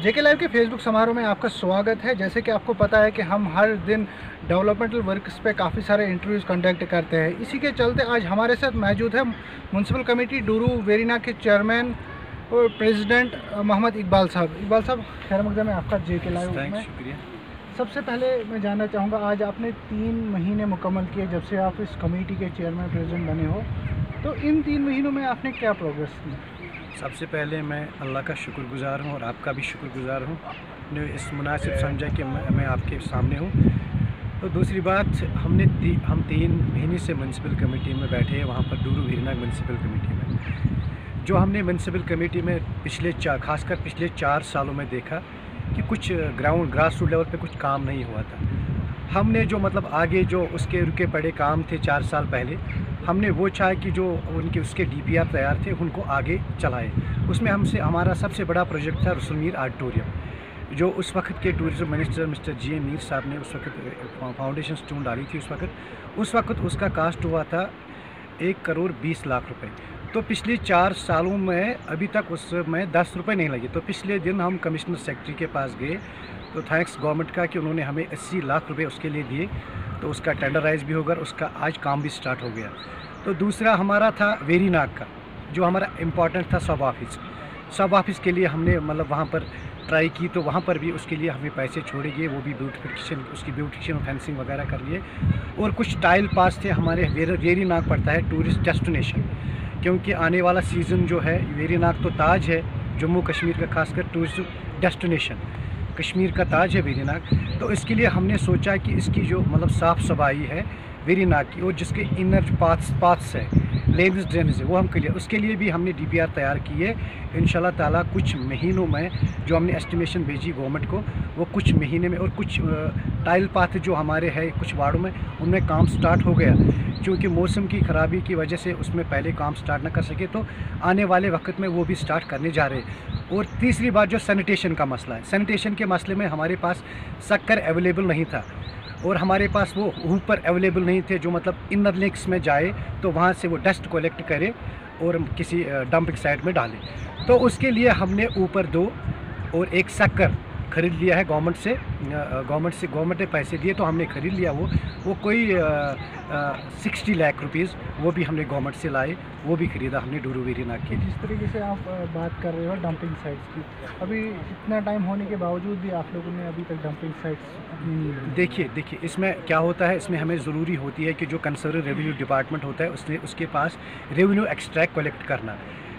जेके live के Facebook समारोह में आपका स्वागत है। जैसे कि आपको पता है कि हम हर दिन डेवलपमेंटल वर्क्स पे काफ़ी सारे इंटरव्यूज़ कंडक्ट करते हैं। इसी के चलते आज हमारे साथ मौजूद है म्यूनसिपल कमेटी डूरू वेरीनाग के चेयरमैन और प्रेसिडेंट मोहम्मद इकबाल साहब। इकबाल साहब, खैर मकदम है आपका जेके लाइव में। शुक्रिया। सबसे पहले मैं जानना चाहूँगा, आज आपने 3 महीने मुकम्मल किए जब से आप इस कमेटी के चेयरमैन प्रेसिडेंट बने हो, तो इन 3 महीनों में आपने क्या प्रोग्रेस की? सबसे पहले मैं अल्लाह का शुक्रगुज़ार हूँ और आपका भी शुक्रगुज़ार हूँ ने इस मुनासिब समझा कि मैं आपके सामने हूँ। तो दूसरी बात, हम 3 महीने से म्यूनसिपल कमेटी में बैठे हैं, वहाँ पर डूरू वेरीनाग म्यूनसिपल कमेटी में। जो हमने म्यूनसिपल कमेटी में खासकर पिछले 4 सालों में देखा कि कुछ ग्रास रूट लेवल पे कुछ काम नहीं हुआ था। हमने जो आगे जो उसके रुके पड़े काम थे 4 साल पहले, हमने वो चाहा कि जो उसके DPR तैयार थे उनको आगे चलाए। उसमें हमारा सबसे बड़ा प्रोजेक्ट था रसूल मीर ऑडिटोरियम, जो उस वक्त के tourism minister mister G.A. Mir साहब ने उस वक्त फाउंडेशन स्टोन डाली थी। उस वक्त उसका कास्ट हुआ था 1,20,00,000 रुपये। तो पिछले 4 सालों में अभी तक उसमें 10 रुपये नहीं लगे। तो पिछले दिन हम कमिश्नर सेक्रेटरी के पास गए, तो थैंक्स गवर्नमेंट का कि उन्होंने हमें 80 लाख रुपए उसके लिए दिए। तो उसका टेंडराइज भी होगा, उसका आज काम भी स्टार्ट हो गया। तो दूसरा हमारा था वेरीनाग का, जो हमारा इम्पॉर्टेंट था सब ऑफिस के लिए हमने वहाँ पर ट्राई की, तो वहाँ पर भी उसके लिए हमें पैसे छोड़े गए। वो भी ब्यूटिफिकेशन फेंसिंग वगैरह कर लिए। और कुछ टाइल पास थे हमारे। वेरीनाग पड़ता है टूरिस्ट डेस्टिनेशन, क्योंकि आने वाला सीज़न जो है, वेरीनाग तो ताज है जम्मू कश्मीर का, खासकर टूरिस्ट डेस्टिनेशन कश्मीर का ताज है वेरीनाग। तो इसके लिए हमने सोचा कि इसकी जो साफ़ सफाई है वेरीनाग की, और जिसके इनर पाथ्स है, लेन्स ड्रेनेज है, वो हम क्लियर, उसके लिए भी हमने DPR तैयार किए। इंशाल्लाह ताला कुछ महीनों में जो हमने एस्टिमेशन भेजी गवर्नमेंट को, वो कुछ महीने में, और कुछ टाइल पाथ जो हमारे है कुछ वार्डों में, उनमें काम स्टार्ट हो गया। क्योंकि मौसम की ख़राबी की वजह से उसमें पहले काम स्टार्ट ना कर सके, तो आने वाले वक्त में वो भी स्टार्ट करने जा रहे हैं। और तीसरी बात, जो सैनिटेशन का मसला है, सैनिटेशन के मसले में हमारे पास शक्कर अवेलेबल नहीं था, और हमारे पास वो ऊपर अवेलेबल नहीं थे जो इनर लिंक्स में जाए तो वहाँ से वो डस्ट कलेक्ट करे और किसी डंपिंग साइट में डाले। तो उसके लिए हमने ऊपर 2 और 1 शक्कर ख़रीद लिया है गवर्नमेंट ने पैसे दिए, तो हमने ख़रीद लिया। वो कोई 60 लाख रुपीज़ वो भी हमने गवर्नमेंट से लाए, वो भी ख़रीदा हमने डूरू वेरीनाग के। जिस तरीके से आप बात कर रहे हो डंपिंग साइट्स की, अभी इतना टाइम होने के बावजूद भी आप लोगों ने अभी तक डंपिंग साइट्स देखिए इसमें क्या होता है, इसमें हमें ज़रूरी होती है कि जो कंसर्न रेवेन्यू डिपार्टमेंट होता है उसके पास रेवेन्यू एक्सट्रैक्ट कलेक्ट करना।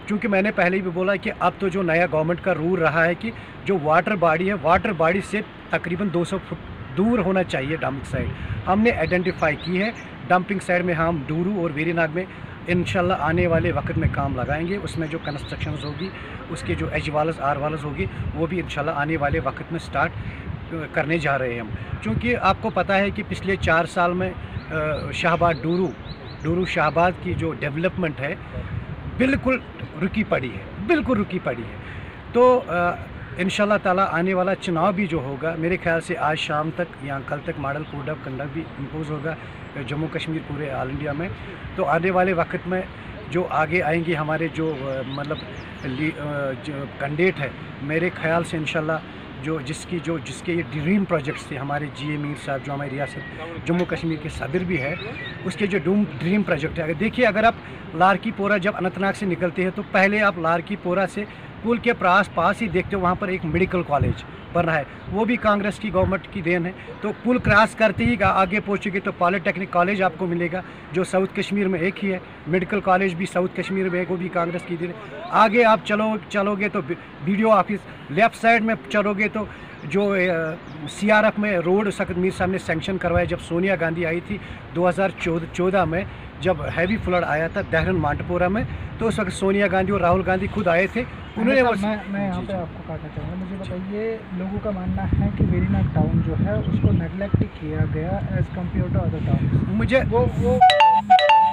क्योंकि मैंने पहले भी बोला कि अब तो जो नया गवर्नमेंट का रूल रहा है कि जो वाटर बॉडी है, वाटर बॉडी से तकरीबन 200 फुट दूर होना चाहिए डंपिंग साइट। हमने आइडेंटिफाई की है। डंपिंग साइट में हम डूरू और वेरीनाग में इंशाल्लाह आने वाले वक्त में काम लगाएंगे। उसमें जो कंस्ट्रक्शन होगी, उसके जो H वाल्स R वाल्स होगी, वो भी इंशाल्लाह आने वाले वक्त में स्टार्ट करने जा रहे हैं हम। क्योंकि आपको पता है कि पिछले 4 साल में शाहबाद डूरू शाहबाद की जो डेवलपमेंट है बिल्कुल रुकी पड़ी है। तो इंशाल्लाह ताला आने वाला चुनाव भी जो होगा, मेरे ख्याल से आज शाम तक या कल तक मॉडल कोड ऑफ कंडक्ट भी इम्पोज होगा जम्मू कश्मीर पूरे ऑल इंडिया में। तो आने वाले वक्त में जो आगे आएंगे हमारे जो जो कैंडिडेट है, मेरे ख्याल से इंशाल्लाह जिसके ये ड्रीम प्रोजेक्ट्स थे, हमारे G.A. मीर साहब जो हमारी रियासत जम्मू कश्मीर के सदर भी है, उसके जो ड्रीम प्रोजेक्ट है। देखिए, अगर आप लारकी पोरा जब अनंतनाग से निकलते हैं, तो पहले आप लारकी पोरा से पुल के पास ही देखते हो, वहाँ पर एक मेडिकल कॉलेज बन रहा है, वो भी कांग्रेस की गवर्नमेंट की देन है। तो पुल क्रॉस करते ही आगे पहुँचोगे तो पॉलिटेक्निक कॉलेज आपको मिलेगा, जो साउथ कश्मीर में एक ही है। मेडिकल कॉलेज भी साउथ कश्मीर में एक, वो भी कांग्रेस की देन है। आगे आप चलोगे तो BDO ऑफिस, लेफ़्ट साइड में चलोगे तो जो CRF में रोड सकत मीर साहब ने सेंक्शन करवाया जब सोनिया गांधी आई थी 2014 में, जब हैवी फ्लड आया था देहरान मांटपोरा में। तो उस वक्त सोनिया गांधी और राहुल गांधी खुद आए थे, उन्होंने मैं यहाँ पे आपको काटना चाहूँगा। मुझे बताइए, लोगों का मानना है कि वेरीनाग टाउन जो है उसको नेगलेक्ट किया गया as compare to other town. मुझे वो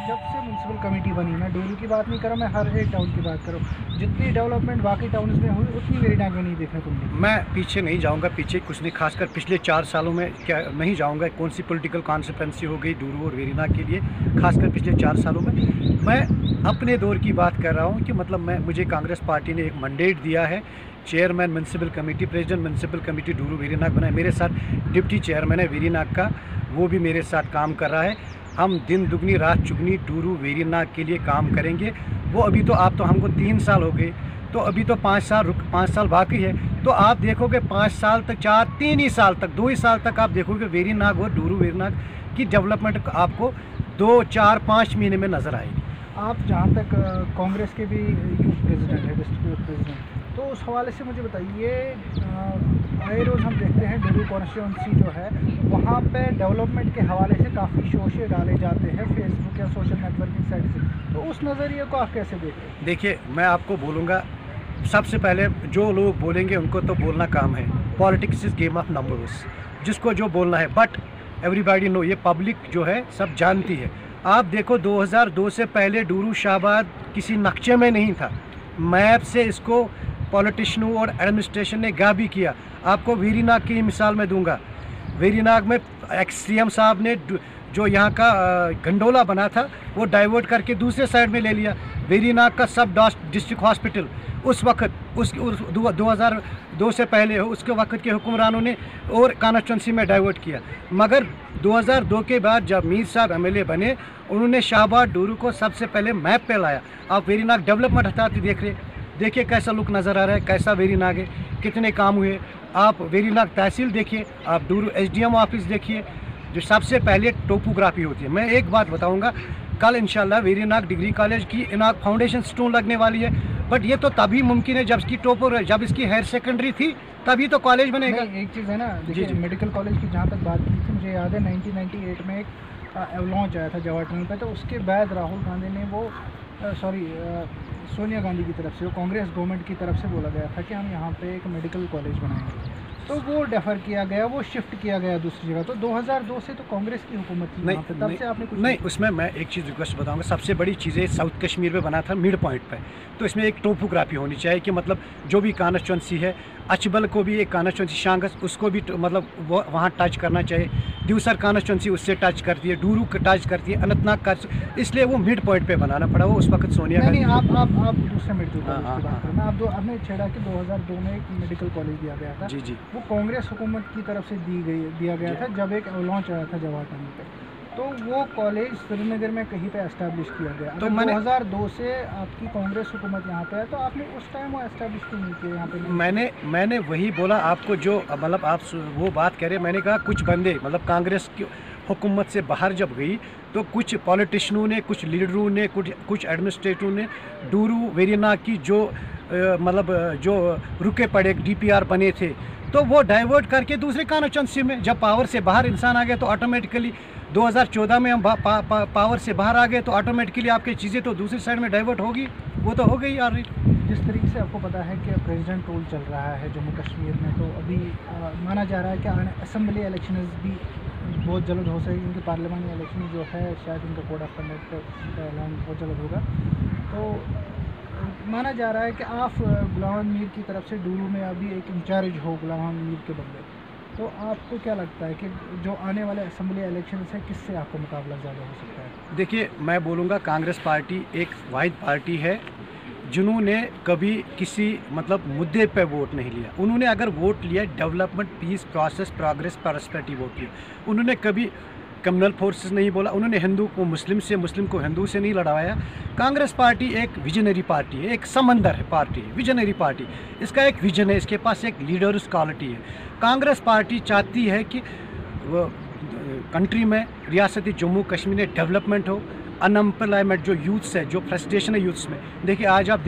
जब से म्यूनसिपल कमेटी बनी, मैं डूरू की बात नहीं कर रहा, मैं हर एक टाउन की बात करूँ, जितनी डेवलपमेंट बाकी टाउन्स में हुई उतनी वेरीनाग में नहीं देखने को मिली। मैं पीछे नहीं जाऊंगा, पीछे कुछ नहीं, खासकर पिछले 4 सालों में क्या नहीं जाऊंगा। कौन सी पॉलिटिकल कॉन्सिक्वेंसी हो गई डूरू और वेरीनाग के लिए, खासकर पिछले 4 सालों में। मैं अपने दौर की बात कर रहा हूँ कि मुझे कांग्रेस पार्टी ने एक मैंडेट दिया है chairman municipal committee, president municipal committee Dooru Verinag बनाए। मेरे साथ डिप्टी चेयरमैन है वेरीनाग का, वो भी मेरे साथ काम कर रहा है। हम दिन दुगनी रात चुगनी डूरू वेरीनाग के लिए काम करेंगे। वो अभी तो आप तो हमको 3 साल हो गए, तो अभी तो 5 साल बाकी है। तो आप देखोगे 5 साल तक, 3 ही साल तक, 2 ही साल तक आप देखोगे वेरीनाग और डूरू वेरीनाग की डेवलपमेंट आपको 2, 4, 5 महीने में नज़र आएगी। आप जहाँ तक कांग्रेस के भी यूथ प्रेसिडेंट है, डिस्ट्रिक्ट यूथ प्रेसिडेंट, तो उस हवाले से मुझे बताइए, आए रोज़ हम देखते हैं डूरू कॉन्स्टिट्यूंसी जो है वहाँ पे डेवलपमेंट के हवाले से काफ़ी शोशे डाले जाते हैं फेसबुक या सोशल नेटवर्किंग साइट से, तो उस नज़रिए को आप कैसे देखते हैं? देखिए, मैं आपको बोलूँगा, सबसे पहले जो लोग बोलेंगे उनको तो बोलना काम है। Politics is game of numbers, जिसको जो बोलना है, बट एवरीबॉडी नो, ये पब्लिक जो है सब जानती है। आप देखो 2002 से पहले डूरू शाहबाद किसी नक्शे में नहीं था। मैप से इसको पॉलिटिशियनों और एडमिनिस्ट्रेशन ने गा भी किया। आपको वेरीनाग की मिसाल मैं दूंगा। वेरीनाग में एक्स CM साहब ने जो यहाँ का गंडोला बना था वो डाइवर्ट करके दूसरे साइड में ले लिया। वेरीनाग का सब डिस्ट्रिक्ट हॉस्पिटल उस वक्त 2002 से पहले उसके वक्त के हुक्मरानों ने और कॉन्स्टिट्यूंसी में डाइवर्ट किया। मगर 2002 के बाद जब मीर साहब MLA बने, उन्होंने शाहबाद डूरू को सबसे पहले मैप पे लाया। आप वेरीनाग डेवलपमेंट हटाते देख रहे, देखिए कैसा लुक नज़र आ रहा है, कैसा वेरीनाग है, कितने काम हुए। आप वेरीनाग तहसील देखिए, आप डूरू SDM ऑफिस देखिए, जो सबसे पहले टोपोग्राफी होती है। मैं एक बात बताऊंगा, कल इंशाल्लाह वेरीनाग डिग्री कॉलेज की फाउंडेशन स्टोन लगने वाली है, बट ये तो तभी मुमकिन है जब इसकी हायर सेकेंडरी थी, तभी तो कॉलेज बनेगा। एक चीज़ है ना, देखिए मेडिकल कॉलेज की जहाँ तक बात की थी, मुझे याद है 1998 में एक लॉन्च आया था जवाहर टनल पे, तो उसके बाद राहुल गांधी ने वो सोनिया गांधी की तरफ से, वो कांग्रेस गवर्नमेंट की तरफ से बोला गया था कि हम यहाँ पे एक मेडिकल कॉलेज बनाएंगे, तो वो डेफर किया गया, वो शिफ्ट किया गया दूसरी जगह। तो 2002 से तो कांग्रेस की हुकूमत थी वहाँ पे, तब से आपने कुछ नहीं। उसमें मैं एक चीज़ रिक्वेस्ट बताऊंगा, सबसे बड़ी चीज़ें साउथ कश्मीर में बना था मिड पॉइंट पे, तो इसमें एक टोपोग्राफी होनी चाहिए कि मतलब जो भी कॉन्स्टिट्यूंसी है, अचबल को भी एक कॉन्स्टिट्यूंसी, शांगस उसको भी मतलब वो वहाँ टच करना चाहिए। दूसर कॉन्स्टिट्यूंसी उससे टच करती है, डूरू टच करती है, अनंतनाग का, इसलिए वो मिड पॉइंट पे बनाना पड़ा। वो उस वक्त सोनिया नहीं, आप दूसरे मेडिकल कॉलेज की बात करें। आपने छेड़ा कि 2002 में एक मेडिकल कॉलेज दिया गया था। जी, वो कांग्रेस हुकूमत की तरफ से दिया गया था जब एक लॉन्च आया था जवाहर टनल पे, तो वो कॉलेज श्रीनगर में कहीं पे एस्टैब्लिश किया गया। तो 2002 से आपकी कांग्रेस हुकूमत यहाँ पे है, तो आपने उस टाइम वो एस्टैब्लिश क्यों नहीं किया यहाँ पे? मैंने वही बोला आपको, जो मतलब आप वो बात कह रहे, मैंने कहा कुछ बंदे मतलब कांग्रेस की हुकूमत से बाहर जब गई, तो कुछ पॉलिटिशियनों ने, कुछ लीडरों ने, कुछ एडमिनिस्ट्रेटरों ने डूरू वेरीनाग की जो मतलब जो रुके पड़े DPR बने थे, तो वो डाइवर्ट करके दूसरे कॉन्स्टिट्यूंसी में, जब पावर से बाहर इंसान आ गया तो ऑटोमेटिकली 2014 में हम पावर से बाहर आ गए, तो ऑटोमेटिकली आपकी चीज़ें तो दूसरी साइड में डाइवर्ट होगी, वो तो हो गई यार। जिस तरीके से आपको पता है कि प्रेसिडेंट रूल चल रहा है जम्मू कश्मीर में, तो अभी माना जा रहा है कि असेंबली इलेक्शन भी बहुत जल्द हो सके, क्योंकि पार्लियामानी इलेक्शन जो है शायद इनका कोड ऑफ कंडक्ट का ऐलान बहुत जल्द होगा। तो माना जा रहा है कि आप गुलाम मीर की तरफ से डूरू में अभी एक इंचार्ज हो गुलाम मीर के बदले, तो आपको क्या लगता है कि जो आने वाले असेंबली इलेक्शन है किससे आपका मुकाबला ज़्यादा हो सकता है? देखिए, मैं बोलूँगा कांग्रेस पार्टी एक वाहिद पार्टी है जिन्होंने कभी किसी मतलब मुद्दे पे वोट नहीं लिया। उन्होंने अगर वोट लिया development, peace, process, progress, prosperity vote लिया। उन्होंने कभी कम्युनल फोर्सेस नहीं बोला, उन्होंने हिंदू को मुस्लिम से, मुस्लिम को हिंदू से नहीं लड़वाया। कांग्रेस पार्टी एक विजनरी पार्टी है, एक समंदर है पार्टी, विजनरी पार्टी। इसका एक विजन है, इसके पास एक लीडर्स क्वालिटी है। कांग्रेस पार्टी चाहती है कि कंट्री में, रियासती जम्मू कश्मीर में डेवलपमेंट हो। अनएम्प्लॉयमेंट जो यूथ्स है, जो फ्रस्ट्रेशन है यूथ्स में, देखिए आज आप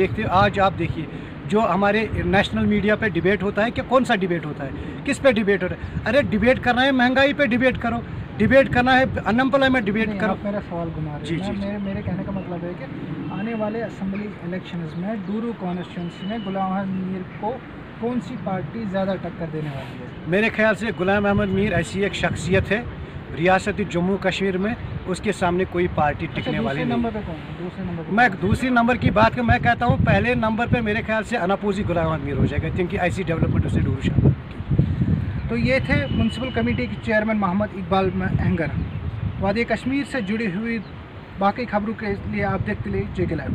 देखिए जो हमारे नेशनल मीडिया पे डिबेट होता है कि कौन सा डिबेट होता है, किस पे डिबेट हो रहा है? अरे डिबेट करना है महंगाई पे डिबेट करो, डिबेट करना है अनएम्प्लॉयमेंट डिबेट करो। मेरा सवाल घुमा रहे हैं। जी, मेरे कहने का मतलब है कि आने वाले असेंबली इलेक्शंस में डूरू कॉन्स्टिट्यूंसी में गुलाम अहमद मीर को कौन सी पार्टी ज़्यादा टक्कर देने वाली है? मेरे ख्याल से गुलाम अहमद मीर ऐसी एक शख्सियत है रियासती जम्मू कश्मीर में, उसके सामने कोई पार्टी टिकने वाली नहीं। दूसरे नंबर पे मैं दूसरी नंबर की बात मैं कहता हूँ, पहले नंबर पे मेरे ख्याल से अनापोजी गुलाम अहमद मीर हो जाएगा, क्योंकि ऐसी डेवलपमेंट उसे डूरू शाहबाद। तो ये थे म्यूनसिपल कमेटी के चेयरमैन मोहम्मद इकबाल अहंगर। वादी कश्मीर से जुड़ी हुई बाकी खबरों के लिए आप देखते रहिए JK लाइव।